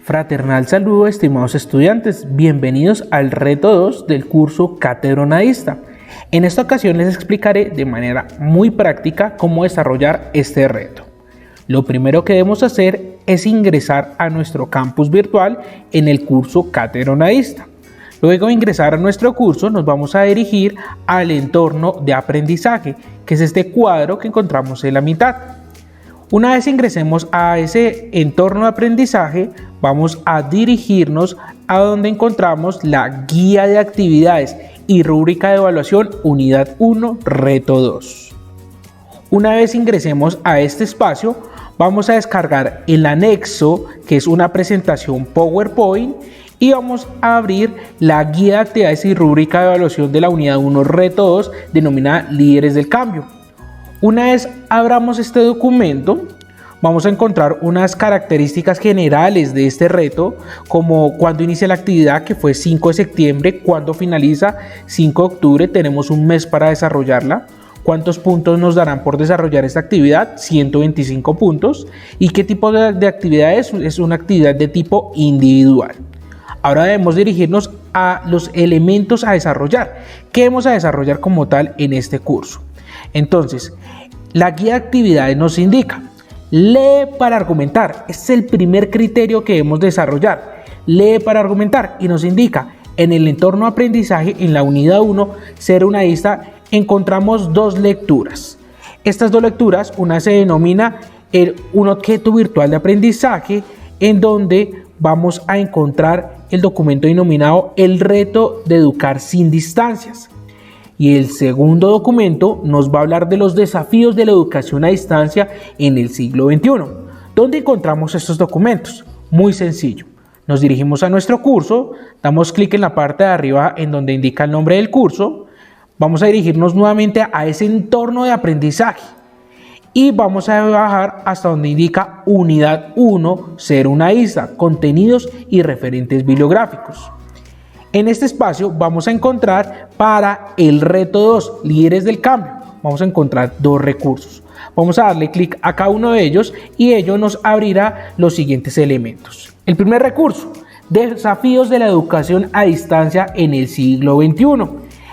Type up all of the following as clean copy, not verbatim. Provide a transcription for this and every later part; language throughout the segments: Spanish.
Fraternal saludo, estimados estudiantes, bienvenidos al reto 2 del curso Cátedra Unadista. En esta ocasión les explicaré de manera muy práctica cómo desarrollar este reto. Lo primero que debemos hacer es ingresar a nuestro campus virtual en el curso Cátedra Unadista. Luego de ingresar a nuestro curso nos vamos a dirigir al entorno de aprendizaje, que es este cuadro que encontramos en la mitad. Una vez ingresemos a ese entorno de aprendizaje, vamos a dirigirnos a donde encontramos la guía de actividades y rúbrica de evaluación unidad 1, reto 2. Una vez ingresemos a este espacio, vamos a descargar el anexo, que es una presentación PowerPoint, y vamos a abrir la guía de actividades y rúbrica de evaluación de la unidad 1, reto 2, denominada Líderes del Cambio. Una vez abramos este documento, vamos a encontrar unas características generales de este reto, como cuándo inicia la actividad, que fue 5 de septiembre, cuándo finaliza, 5 de octubre, tenemos un mes para desarrollarla, cuántos puntos nos darán por desarrollar esta actividad, 125 puntos, y qué tipo de actividad es una actividad de tipo individual. Ahora debemos dirigirnos a los elementos a desarrollar. ¿Qué vamos a desarrollar como tal en este curso? Entonces, la guía de actividades nos indica: lee para argumentar. Este es el primer criterio que debemos desarrollar. Lee para argumentar, y nos indica: en el entorno de aprendizaje, en la unidad 1, ser unadista, encontramos dos lecturas. Estas dos lecturas, una se denomina un objeto virtual de aprendizaje, en donde vamos a encontrar el documento denominado El reto de educar sin distancias. Y el segundo documento nos va a hablar de los desafíos de la educación a distancia en el siglo XXI. ¿Dónde encontramos estos documentos? Muy sencillo. Nos dirigimos a nuestro curso, damos clic en la parte de arriba en donde indica el nombre del curso, vamos a dirigirnos nuevamente a ese entorno de aprendizaje y vamos a bajar hasta donde indica Unidad 1, Ser Unadista, contenidos y referentes bibliográficos. En este espacio vamos a encontrar para el reto 2, Líderes del Cambio, vamos a encontrar dos recursos. Vamos a darle clic a cada uno de ellos y ello nos abrirá los siguientes elementos. El primer recurso, Desafíos de la educación a distancia en el siglo XXI.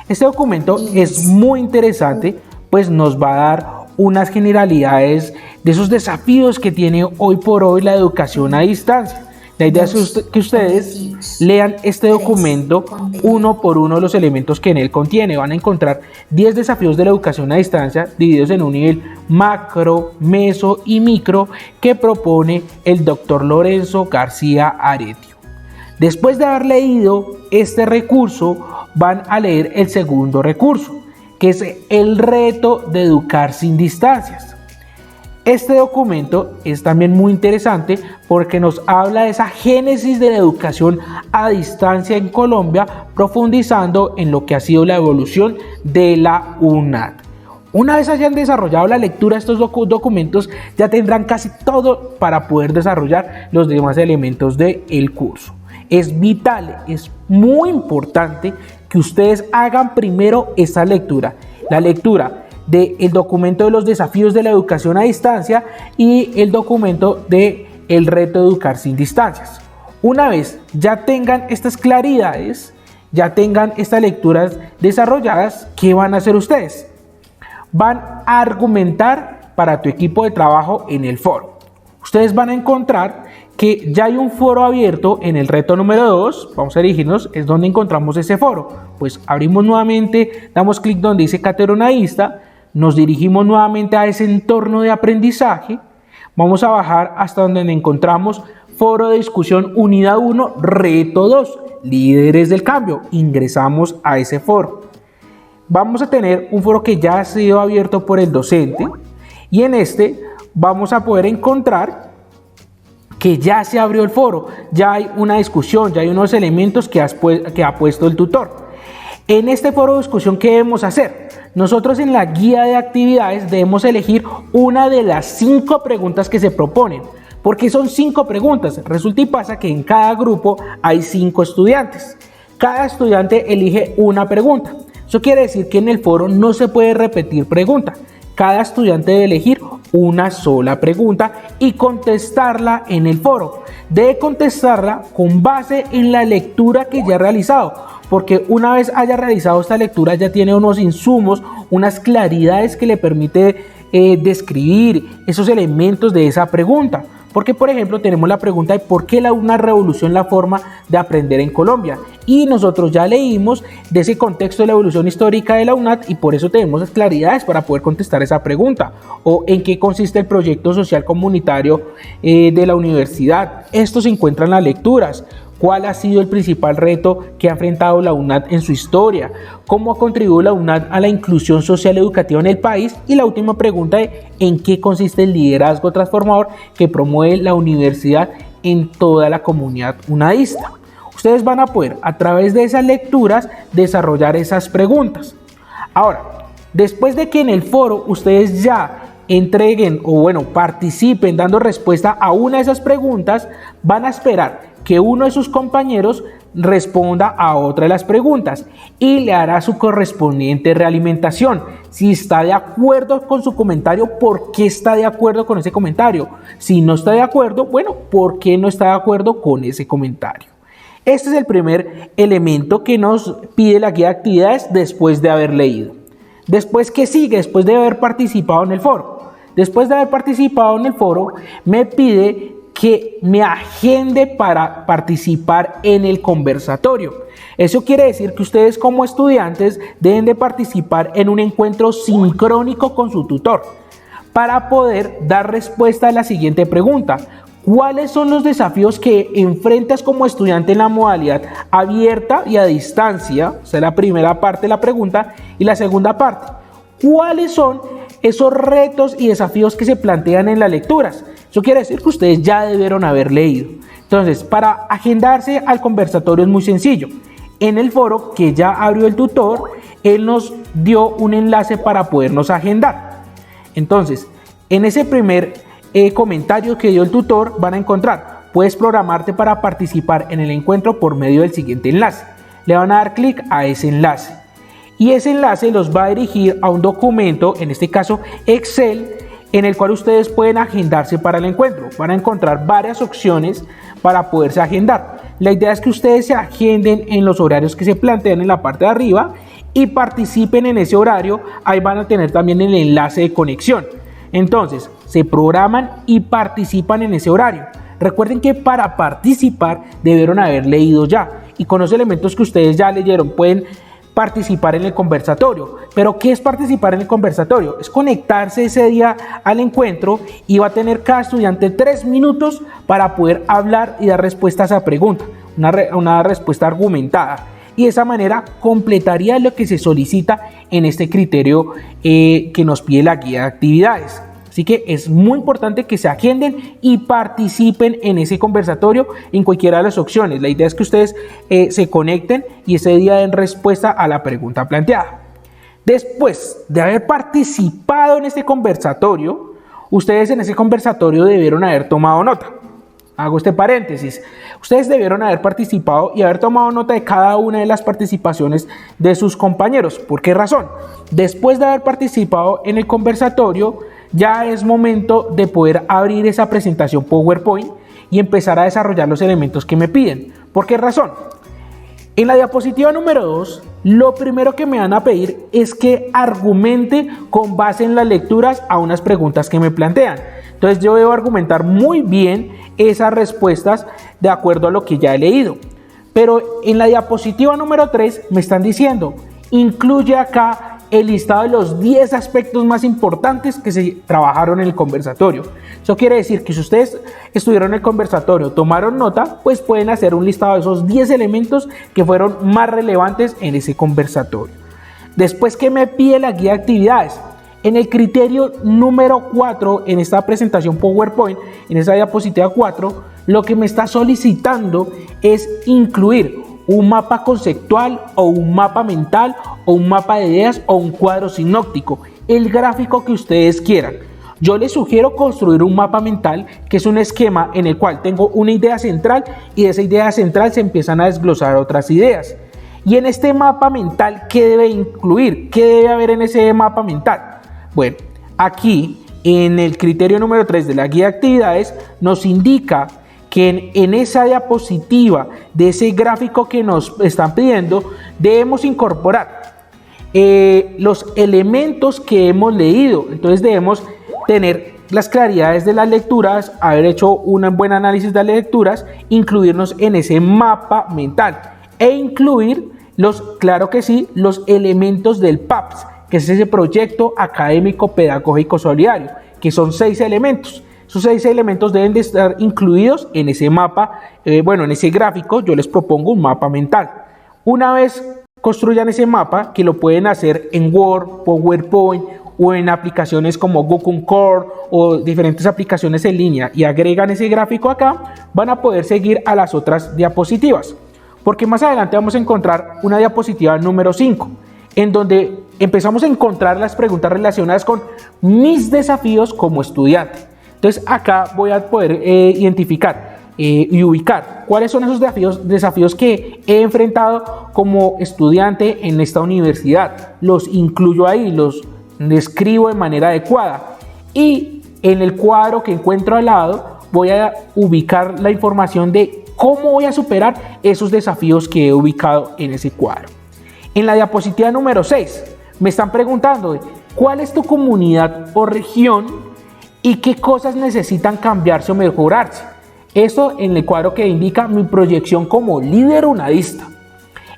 Este documento es muy interesante, pues nos va a dar unas generalidades de esos desafíos que tiene hoy por hoy la educación a distancia. La idea es que ustedes lean este documento uno por uno los elementos que en él contiene. Van a encontrar 10 desafíos de la educación a distancia divididos en un nivel macro, meso y micro que propone el doctor Lorenzo García Aretio. Después de haber leído este recurso, van a leer el segundo recurso, que es el reto de educar sin distancias. Este documento es también muy interesante porque nos habla de esa génesis de la educación a distancia en Colombia, profundizando en lo que ha sido la evolución de la UNAD. Una vez hayan desarrollado la lectura de estos documentos, ya tendrán casi todo para poder desarrollar los demás elementos del curso. Es vital, es muy importante que ustedes hagan primero esta lectura, la lectura del documento de los desafíos de la educación a distancia y el documento de el reto de educar sin distancias. Una vez ya tengan estas claridades, ya tengan estas lecturas desarrolladas, ¿qué van a hacer ustedes? Van a argumentar para tu equipo de trabajo en el foro. Ustedes van a encontrar que ya hay un foro abierto en el reto número 2, vamos a dirigirnos, es donde encontramos ese foro. Pues abrimos nuevamente, damos clic donde dice Cátedra Unadista, nos dirigimos nuevamente a ese entorno de aprendizaje, vamos a bajar hasta donde encontramos Foro de Discusión Unidad 1, Reto 2, Líderes del Cambio. Ingresamos a ese foro. Vamos a tener un foro que ya ha sido abierto por el docente y en este vamos a poder encontrar que ya se abrió el foro, ya hay una discusión, ya hay unos elementos que ha puesto el tutor. En este foro de discusión, ¿qué debemos hacer? Nosotros en la guía de actividades debemos elegir una de las 5 preguntas que se proponen. ¿Por qué son 5 preguntas? Resulta y pasa que en cada grupo hay 5 estudiantes. Cada estudiante elige una pregunta. Eso quiere decir que en el foro no se puede repetir pregunta. Cada estudiante debe elegir una sola pregunta y contestarla en el foro. Debe contestarla con base en la lectura que ya ha realizado, porque una vez haya realizado esta lectura ya tiene unos insumos, unas claridades que le permite describir esos elementos de esa pregunta. Porque, por ejemplo, tenemos la pregunta de por qué una revolución la forma de aprender en Colombia. Y nosotros ya leímos de ese contexto de la evolución histórica de la UNAT y por eso tenemos claridades para poder contestar esa pregunta. O en qué consiste el proyecto social comunitario de la universidad. Esto se encuentra en las lecturas. ¿Cuál ha sido el principal reto que ha enfrentado la UNAT en su historia? ¿Cómo ha contribuido la UNAT a la inclusión social educativa en el país? Y la última pregunta es ¿en qué consiste el liderazgo transformador que promueve la universidad en toda la comunidad unadista? Ustedes van a poder a través de esas lecturas desarrollar esas preguntas. Ahora, después de que en el foro ustedes ya entreguen o participen dando respuesta a una de esas preguntas, van a esperar que uno de sus compañeros responda a otra de las preguntas y le hará su correspondiente realimentación. Si está de acuerdo con su comentario, ¿por qué está de acuerdo con ese comentario? Si no está de acuerdo, ¿por qué no está de acuerdo con ese comentario? Este es el primer elemento que nos pide la guía de actividades después de haber leído. Después, ¿qué sigue? Después de haber participado en el foro. Después de haber participado en el foro, me pide que me agende para participar en el conversatorio. Eso quiere decir que ustedes como estudiantes deben de participar en un encuentro sincrónico con su tutor para poder dar respuesta a la siguiente pregunta. ¿Cuáles son los desafíos que enfrentas como estudiante en la modalidad abierta y a distancia? Esa es la primera parte de la pregunta. Y la segunda parte, ¿cuáles son esos retos y desafíos que se plantean en las lecturas? Eso quiere decir que ustedes ya debieron haber leído. Entonces, para agendarse al conversatorio es muy sencillo. En el foro que ya abrió el tutor, él nos dio un enlace para podernos agendar. Entonces, en ese primer comentario que dio el tutor van a encontrar: puedes programarte para participar en el encuentro por medio del siguiente enlace. Le van a dar clic a ese enlace y ese enlace los va a dirigir a un documento, en este caso Excel, en el cual ustedes pueden agendarse para el encuentro. Van a encontrar varias opciones para poderse agendar. La idea es que ustedes se agenden en los horarios que se plantean en la parte de arriba y participen en ese horario. Ahí van a tener también el enlace de conexión. Entonces, se programan y participan en ese horario. Recuerden que para participar debieron haber leído ya, y con los elementos que ustedes ya leyeron pueden participar en el conversatorio. Pero ¿qué es participar en el conversatorio? Es conectarse ese día al encuentro y va a tener cada estudiante 3 minutos para poder hablar y dar respuesta a esa pregunta, una respuesta argumentada. Y de esa manera completaría lo que se solicita en este criterio que nos pide la guía de actividades. Así que es muy importante que se agenden y participen en ese conversatorio en cualquiera de las opciones. La idea es que ustedes se conecten y ese día den respuesta a la pregunta planteada. Después de haber participado en este conversatorio, ustedes en ese conversatorio debieron haber tomado nota. Hago este paréntesis. Ustedes debieron haber participado y haber tomado nota de cada una de las participaciones de sus compañeros. ¿Por qué razón? Después de haber participado en el conversatorio, ya es momento de poder abrir esa presentación PowerPoint y empezar a desarrollar los elementos que me piden. ¿Por qué razón? En la diapositiva número 2, lo primero que me van a pedir es que argumente con base en las lecturas a unas preguntas que me plantean. Entonces yo debo argumentar muy bien esas respuestas de acuerdo a lo que ya he leído. Pero en la diapositiva número 3 me están diciendo, incluye acá el listado de los 10 aspectos más importantes que se trabajaron en el conversatorio. Eso quiere decir que si ustedes estuvieron en el conversatorio, tomaron nota, pues pueden hacer un listado de esos 10 elementos que fueron más relevantes en ese conversatorio. Después, ¿qué me pide la guía de actividades? En el criterio número 4, en esta presentación PowerPoint, en esa diapositiva 4, lo que me está solicitando es incluir un mapa conceptual o un mapa mental o un mapa de ideas o un cuadro sinóptico, el gráfico que ustedes quieran. Yo les sugiero construir un mapa mental, que es un esquema en el cual tengo una idea central y de esa idea central se empiezan a desglosar otras ideas. Y en este mapa mental, ¿qué debe incluir? ¿Qué debe haber en ese mapa mental? Bueno, aquí en el criterio número 3 de la guía de actividades nos indica que en esa diapositiva de ese gráfico que nos están pidiendo debemos incorporar los elementos que hemos leído. Entonces debemos tener las claridades de las lecturas, haber hecho un buen análisis de las lecturas, incluirnos en ese mapa mental e incluir claro que sí, los elementos del PAPS, que es ese proyecto académico pedagógico solidario, que son 6 elementos. Esos 6 elementos deben de estar incluidos en ese mapa, en ese gráfico. Yo les propongo un mapa mental. Una vez construyan ese mapa, que lo pueden hacer en Word, PowerPoint o en aplicaciones como Google Core o diferentes aplicaciones en línea, y agregan ese gráfico acá, van a poder seguir a las otras diapositivas, porque más adelante vamos a encontrar una diapositiva número 5, en donde empezamos a encontrar las preguntas relacionadas con mis desafíos como estudiante. Entonces acá voy a poder identificar y ubicar cuáles son esos desafíos que he enfrentado como estudiante en esta universidad. Los incluyo ahí, los describo de manera adecuada, y en el cuadro que encuentro al lado voy a ubicar la información de cómo voy a superar esos desafíos que he ubicado en ese cuadro. En la diapositiva número 6 me están preguntando cuál es tu comunidad o región y qué cosas necesitan cambiarse o mejorarse. Esto en el cuadro que indica mi proyección como líder unadista.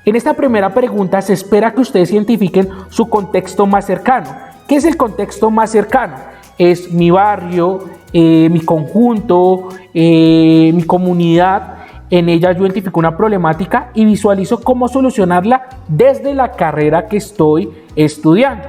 En esta primera pregunta se espera que ustedes identifiquen su contexto más cercano. ¿Qué es el contexto más cercano? Es mi barrio, mi conjunto, mi comunidad. En ella yo identifico una problemática y visualizo cómo solucionarla desde la carrera que estoy estudiando.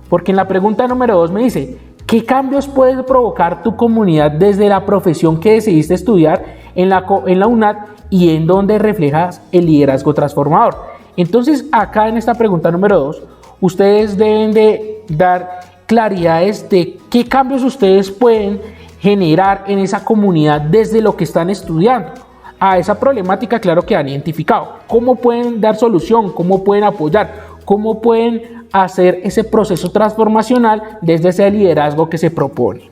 Porque en la pregunta número 2 me dice, ¿qué cambios puede provocar tu comunidad desde la profesión que decidiste estudiar en la UNAD y en donde reflejas el liderazgo transformador? Entonces acá en esta pregunta número 2, ustedes deben de dar claridades de qué cambios ustedes pueden generar en esa comunidad desde lo que están estudiando a esa problemática, claro, que han identificado. ¿Cómo pueden dar solución? ¿Cómo pueden apoyar? ¿Cómo pueden hacer ese proceso transformacional desde ese liderazgo que se propone?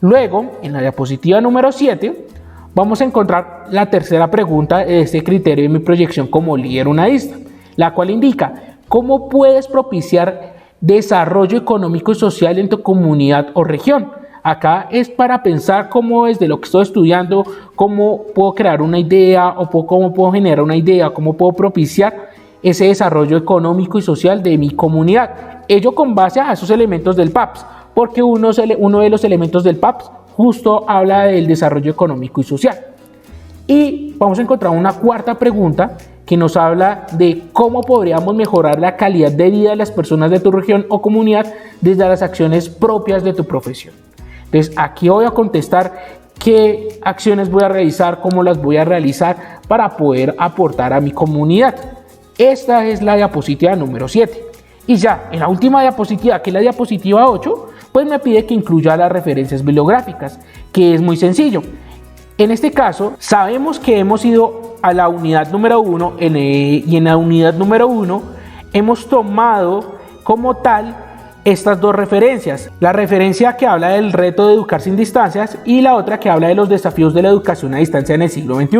Luego, en la diapositiva número 7, vamos a encontrar la tercera pregunta de este criterio de mi proyección como líder unadista, la cual indica cómo puedes propiciar desarrollo económico y social en tu comunidad o región. Acá es para pensar cómo desde lo que estoy estudiando, cómo puedo crear una idea o cómo puedo generar una idea, cómo puedo propiciar ese desarrollo económico y social de mi comunidad. Ello con base a esos elementos del PAPS, porque uno de los elementos del PAPS justo habla del desarrollo económico y social. Y vamos a encontrar una cuarta pregunta que nos habla de cómo podríamos mejorar la calidad de vida de las personas de tu región o comunidad desde las acciones propias de tu profesión. Entonces aquí voy a contestar qué acciones voy a realizar, cómo las voy a realizar para poder aportar a mi comunidad. Esta es la diapositiva número 7. Y ya en la última diapositiva, que es la diapositiva 8, pues me pide que incluya las referencias bibliográficas, que es muy sencillo. En este caso, sabemos que hemos ido a la unidad número 1 y en la unidad número 1 hemos tomado como tal estas dos referencias. La referencia que habla del reto de educar sin distancias y la otra que habla de los desafíos de la educación a distancia en el siglo XXI.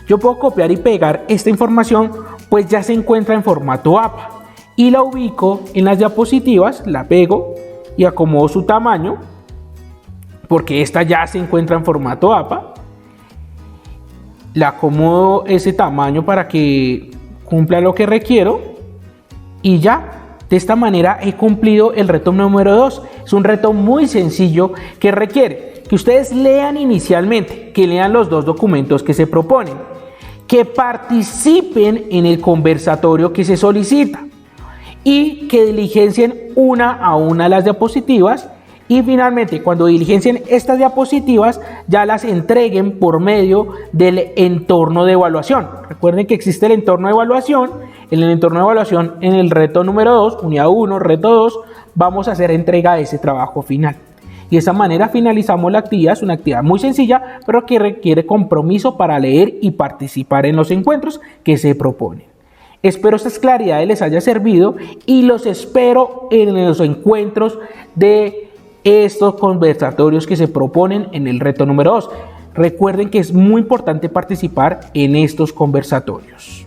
Yo puedo copiar y pegar esta información, pues ya se encuentra en formato APA, y la ubico en las diapositivas, la pego y acomodo su tamaño, porque esta ya se encuentra en formato APA. Le acomodo ese tamaño para que cumpla lo que requiero y ya. De esta manera he cumplido el reto número 2. Es un reto muy sencillo que requiere que ustedes lean inicialmente, que lean los dos documentos que se proponen, que participen en el conversatorio que se solicita y que diligencien una a una las diapositivas, y finalmente cuando diligencien estas diapositivas ya las entreguen por medio del entorno de evaluación. Recuerden que existe el entorno de evaluación. En el entorno de evaluación, en el reto número 2, unidad 1, reto 2, vamos a hacer entrega de ese trabajo final. Y de esa manera finalizamos la actividad. Es una actividad muy sencilla, pero que requiere compromiso para leer y participar en los encuentros que se proponen. Espero estas claridades les haya servido y los espero en los encuentros de estos conversatorios que se proponen en el reto número 2. Recuerden que es muy importante participar en estos conversatorios.